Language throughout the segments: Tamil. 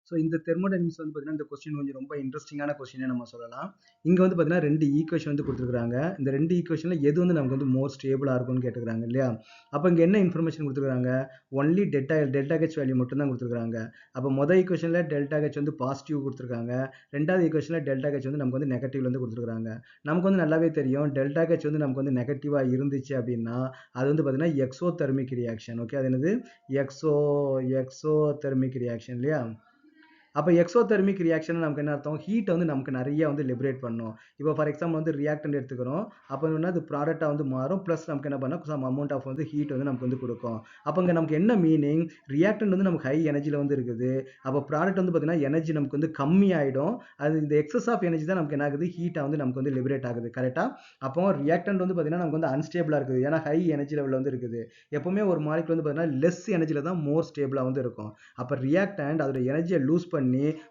ஸோ இந்த தெர்மோடைனமிக்ஸ் வந்து பார்த்தீங்கன்னா இந்த கொஸ்டின் கொஞ்சம் ரொம்ப இன்ட்ரெஸ்டிங்கான கொஸ்டினே நம்ம சொல்லலாம். இங்கே வந்து பார்த்தீங்கன்னா 2 ஈக்குவேஷன் வந்து கொடுத்துருக்காங்க. இந்த 2 ஈக்குவேஷனில் எது வந்து நமக்கு வந்து மோர் ஸ்டேபிளாக இருக்கும்னு கேட்டுக்கிறாங்க இல்லையா? அப்போ இங்கே என்ன இன்ஃபர்மேஷன் கொடுத்துருக்காங்க? ஒன்லி டெல்டா ஹெச் வேல்யூ மட்டும் தான் கொடுத்துருக்காங்க. அப்போ மொதல் ஈக்குவேஷனில் டெல்டா ஹெச் வந்து பாசிட்டிவ் கொடுத்துருக்காங்க. ரெண்டாவது ஈக்குவேஷனில் டெல்டா ஹெச் வந்து நமக்கு வந்து நெகட்டிவ்ல வந்து கொடுத்துருக்காங்க. நமக்கு வந்து நல்லாவே தெரியும் டெல்டா ஹெச் வந்து நமக்கு வந்து நெகட்டிவாக இருந்துச்சு அப்படின்னா அது வந்து பார்த்தீங்கன்னா எக்ஸோதெர்மிக் ரியாக்ஷன். ஓகே, அது என்னது? எக்ஸோதெர்மிக் ரியாக்ஷன் இல்லையா? அப்போ எக்ஸோதெர்மிக் ரியாக்ஷன் நமக்கு என்ன அர்த்தம்? ஹீட்டை வந்து நமக்கு நிறைய வந்து லிபரேட் பண்ணும். இப்போ ஃபார் எக்ஸாம்பிள் வந்து ரியாக்டன்ட் எடுத்துக்கிறோம். அப்போ என்ன அது ப்ராடக்டாக வந்து மாறும். ப்ளஸ் நமக்கு என்ன பண்ணால் சம் அமௌண்ட் ஆஃப் வந்து ஹீட் வந்து நமக்கு வந்து கொடுக்கும். அப்போ இங்கே நமக்கு என்ன மீனிங்? ரியாக்டன்ட் வந்து நமக்கு ஹை எனர்ஜியில் வந்து இருக்குது. அப்போ ப்ராடக்ட் வந்து பார்த்தீங்கன்னா எனர்ஜி நமக்கு வந்து கம்மி ஆகிடும். அது இந்த எக்ஸஸ் ஆஃப் எனர்ஜி தான் நமக்கு என்ன ஆகுது? ஹீட்டாக வந்து நமக்கு வந்து லிபரேட் ஆகுது. கரெக்டாக? அப்போ ரியாக்டன்ட் வந்து பார்த்தீங்கன்னா நமக்கு வந்து அன்ஸ்டேபிளாக இருக்குது. ஏன்னா ஹை எனர்ஜி லெவலில் வந்து இருக்குது. எப்பவுமே ஒரு மாலிகுல் வந்து பார்த்தீங்கன்னா லெஸ் எனர்ஜியில் தான் மோர் ஸ்டேபிளாக வந்து இருக்கும். அப்போ ரியாக்டன்ட் அதோட எனர்ஜியை லூஸ் பண்ணி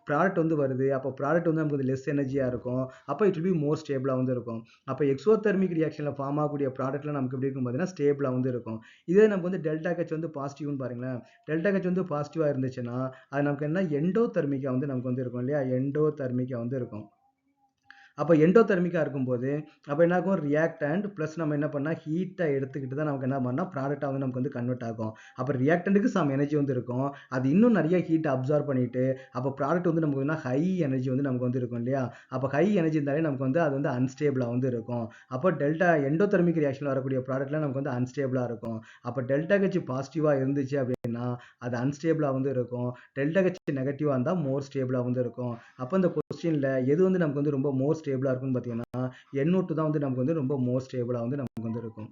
ப்ராடக்ட் வந்து வருது. அப்போ ப்ராடக்ட் வந்து நமக்கு லெஸ் எனர்ஜியாக இருக்கும். அப்போ இட் வில் பி மோர் ஸ்டேபிளாக வந்து இருக்கும். அப்போ எக்ஸோதெர்மிக் ரியாக்ஷனில் ஃபார்ம் ஆகக்கூடிய ப்ராடக்ட்ல நமக்கு எப்படி இருக்கும் பார்த்தீங்கன்னா ஸ்டேபிளாக வந்து இருக்கும். இதே நமக்கு வந்து டெல்டா ஹெச் வந்து பாசிட்டிவ்னு பாருங்களேன். டெல்டா ஹெச் வந்து பாசிட்டிவாக இருந்துச்சுன்னா அது நமக்கு என்ன எண்டோதெர்மிக்காக வந்து நமக்கு வந்து இருக்கும் இல்லையா? எண்டோதெர்மிக்காக வந்து இருக்கும். அப்போ எண்டோதெர்மிக்காக இருக்கும்போது அப்போ என்ன ஆகும்? ரியாக்டன்ட் ப்ளஸ் நம்ம என்ன பண்ணால் ஹீட்டை எடுத்துக்கிட்டு தான் நமக்கு என்ன பண்ணால் ப்ராடக்டாக வந்து நமக்கு வந்து கன்வெர்ட் ஆகும். அப்போ ரியாக்டன்ட்டுக்கு சம் எனர்ஜி வந்து இருக்கும். அது இன்னும் நிறைய ஹீட்டை அப்சார்ப் பண்ணிட்டு அப்போ ப்ராடக்ட் வந்து நமக்கு வந்து ஹை எனர்ஜி வந்து நமக்கு வந்து இருக்கும் இல்லையா? அப்போ ஹை எனர்ஜி இருந்தாலே நமக்கு வந்து அது வந்து அன்ஸ்டேபிளாக வந்து இருக்கும். அப்போ எண்டோதெர்மிக் ரியாக்ஷனில் வரக்கூடிய ப்ராடக்ட்லாம் நமக்கு வந்து அன்ஸ்டேபிளாக இருக்கும். அப்போ டெல்டா ஹெச் பாசிட்டிவாக இருந்துச்சு அப்படின்னா அது அன்ஸ்டேபிளாக வந்து இருக்கும். டெல்டா ஹெச் நெகட்டிவாக இருந்தால் மோர் ஸ்டேபிளாக வந்து இருக்கும். அப்போ இந்த கொஸ்டின்ல எது வந்து நமக்கு வந்து ரொம்ப மோர் ஸ்டேபிளாக இருக்கும்னு பார்த்தீங்கன்னா NO2 தான் வந்து நமக்கு வந்து ரொம்ப மோர் ஸ்டேபிளாக வந்து நமக்கு வந்து இருக்கும்.